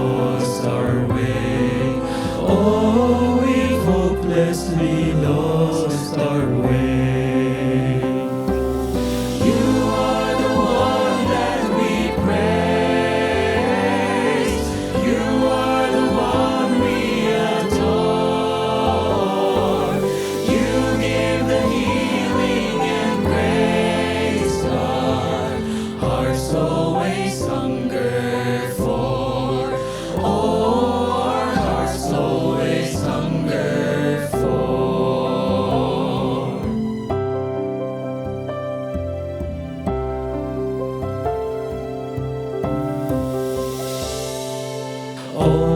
lost our way. Oh, we've hopelessly lost our way. You are the one that we praise. You are the one we adore. You give the healing and grace our hearts always hunger for. Oh, our hearts always hunger for. Oh,